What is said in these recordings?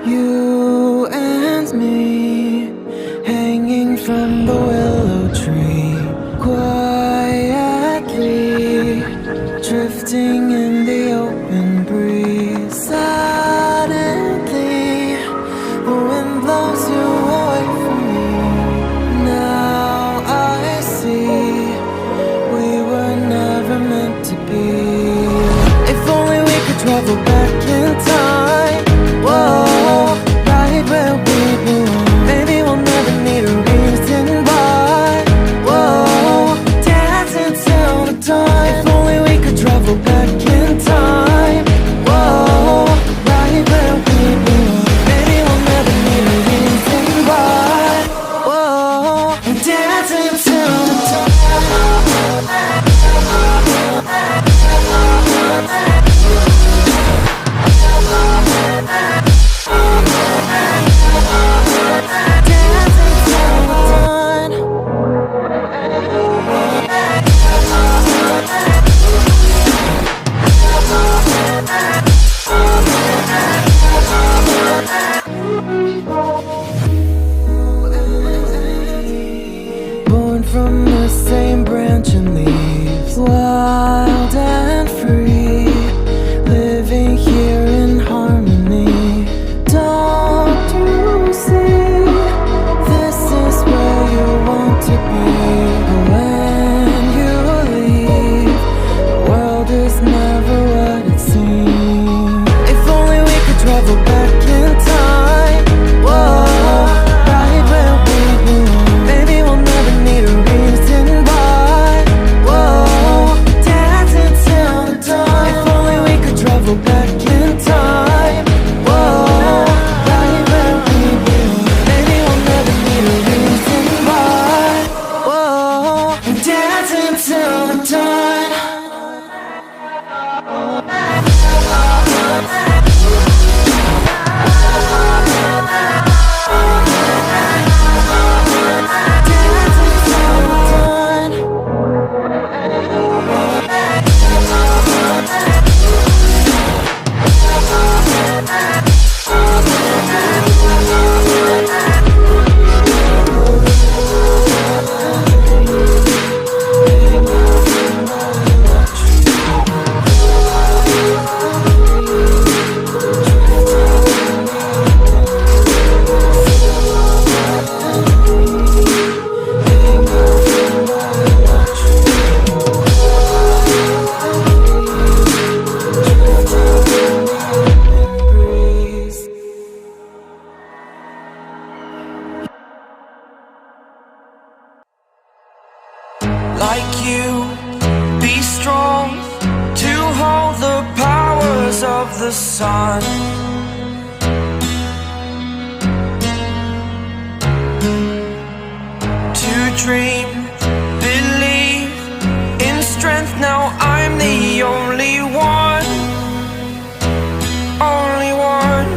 You and me, hanging from the willow tree, quietly drifting in the open breeze. Suddenly, the wind blows you away from me. Now I see we were never meant to be. If only we could travel back in time. Whoa, right where we belong. Maybe we'll never need a reason why. Whoa, dancing till the dawn. If only we could travel back in time. Whoa, right where we belong. Maybe we'll never need a reason why. Whoa, dancing till the dawn. Born from the same branch and leaves, wild and free, living here in harmony. Don't you see, this is where you want to be. But when you leave, the world is never what it seems. If only we could travel back in time. Whoa, right where we belong. Maybe we'll never need a reason why. Whoa, dancing till the dawn. If only we could travel back in time. Whoa, right where we belong. Maybe we'll never need a reason why. Whoa, dancing till the dawn. Like you, be strong to hold the powers of the sun. To dream, believe in strength. Now I'm the only one, only one.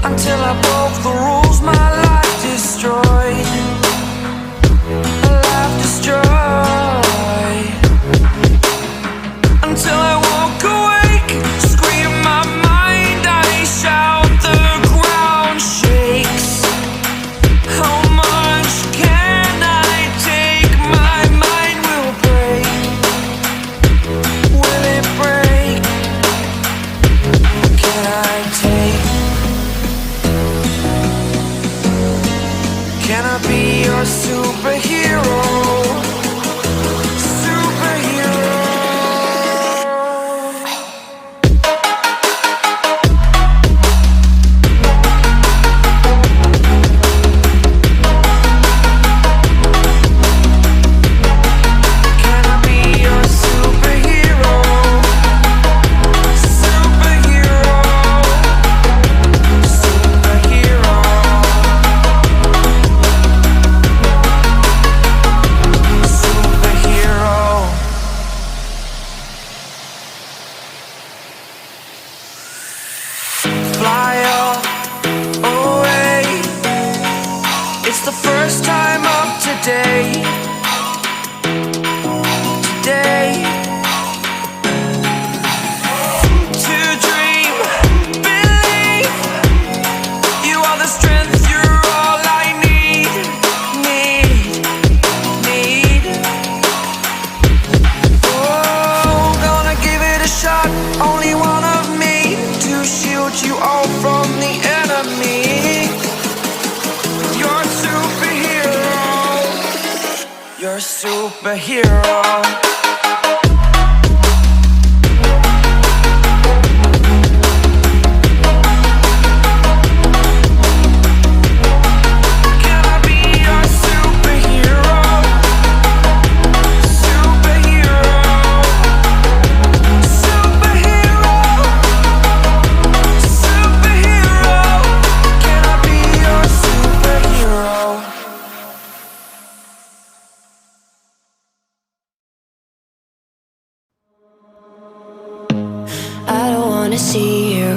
Until I broke the rules, my life destroyed. A life destroyed. Until I woke awake, scream my mind, I shout, the ground shakes. How much can I take? My mind will break. Will it break? Can I take? Can I be your superhero? Superhero. Can I be your superhero? Superhero. Superhero. first time of today. Today. To dream, believe. You are the strength, you're all I need. Oh, gonna give it a shot. Only one of me to shield you all from the enemy. You're a superhero. You're a superhero. See you.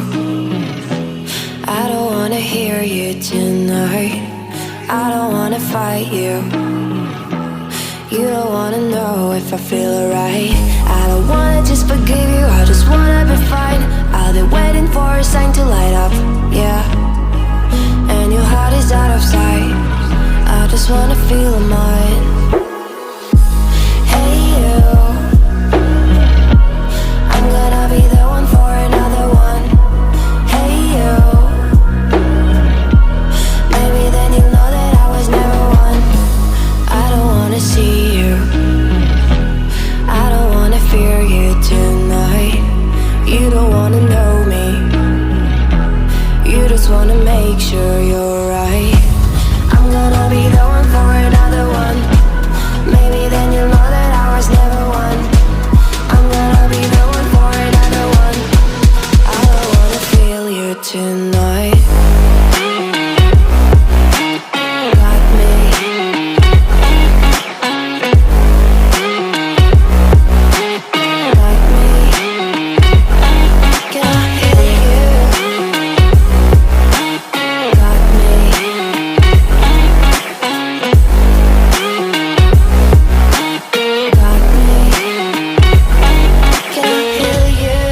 I don't wanna hear you tonight. I don't wanna fight you. You don't wanna know if I feel alright. I don't wanna just forgive you, I just wanna be fine. I've been waiting for a sign to light up, yeah. And your heart is out of sight. I just wanna feel mine. Hey you, I'm gonna be the one for another one. Hey you, maybe then you'll know that I was never one. I don't wanna see you, I don't wanna fear you tonight. You don't wanna know me, you just wanna make sure you're right. I'm gonna be the one for another one. Maybe then you'll know that I was never one. I'm gonna be the one for another one. I don't wanna feel you tonight. Got me. Got me. Can I hear you? Got me. Got me. Can I hear you?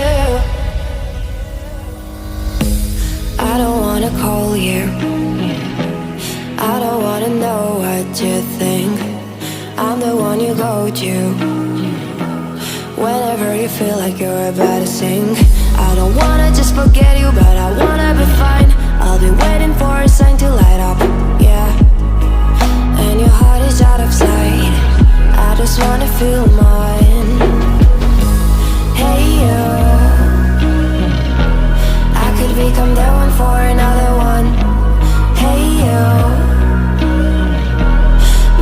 I don't wanna call you. I don't wanna know what you think. I'm the one you go to whenever you feel like you're about to sink. I don't wanna just forget you, but I wanna be fine. I'll be waiting for a sign to light up, yeah. And your heart is out of sight. I just wanna feel mine. Hey you, I could become the one for another one. Hey you,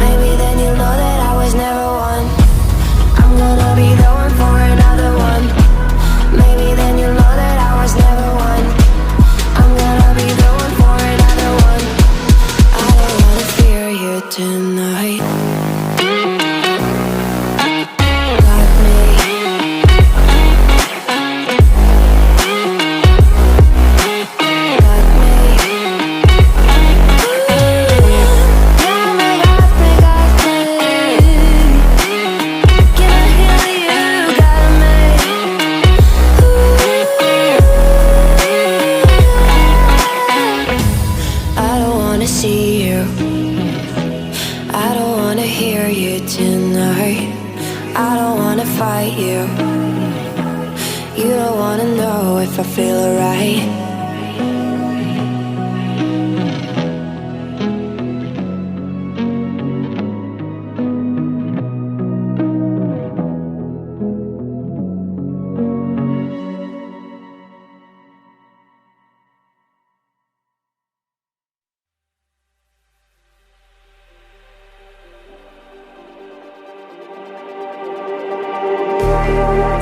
maybe then you'll know that I was never one. I'm gonna be the one for another one. Maybe then you'll know that I was never one. I'm gonna be the one for another one. I don't wanna fear you tonight. Got me. Got me. Got me, got me, got me. Can I hear you? Got me. I don't wanna see you, I don't wanna hear you tonight. I don't wanna fight you. You don't wanna know if I feel alright.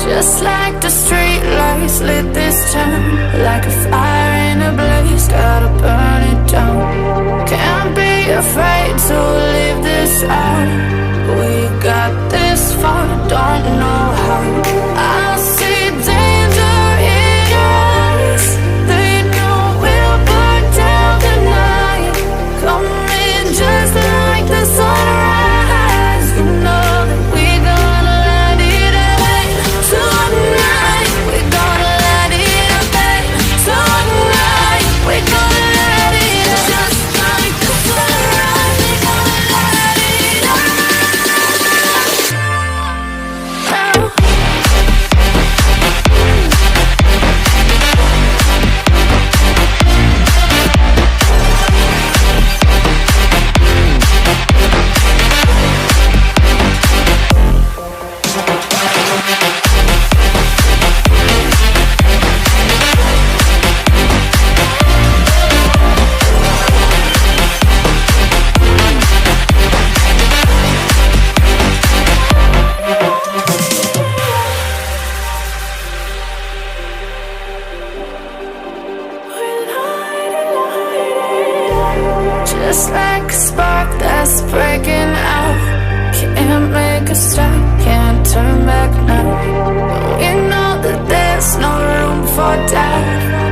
Just like the street lights lit this town, like a fire in a blaze, gotta burn it down. Can't be afraid to leave this out. We got this far, don't know how. I see danger in your eyes. They know we'll burn down the night. Come in just like just like a spark that's breaking out. Can't make a stop, can't turn back now. We know that there's no room for doubt.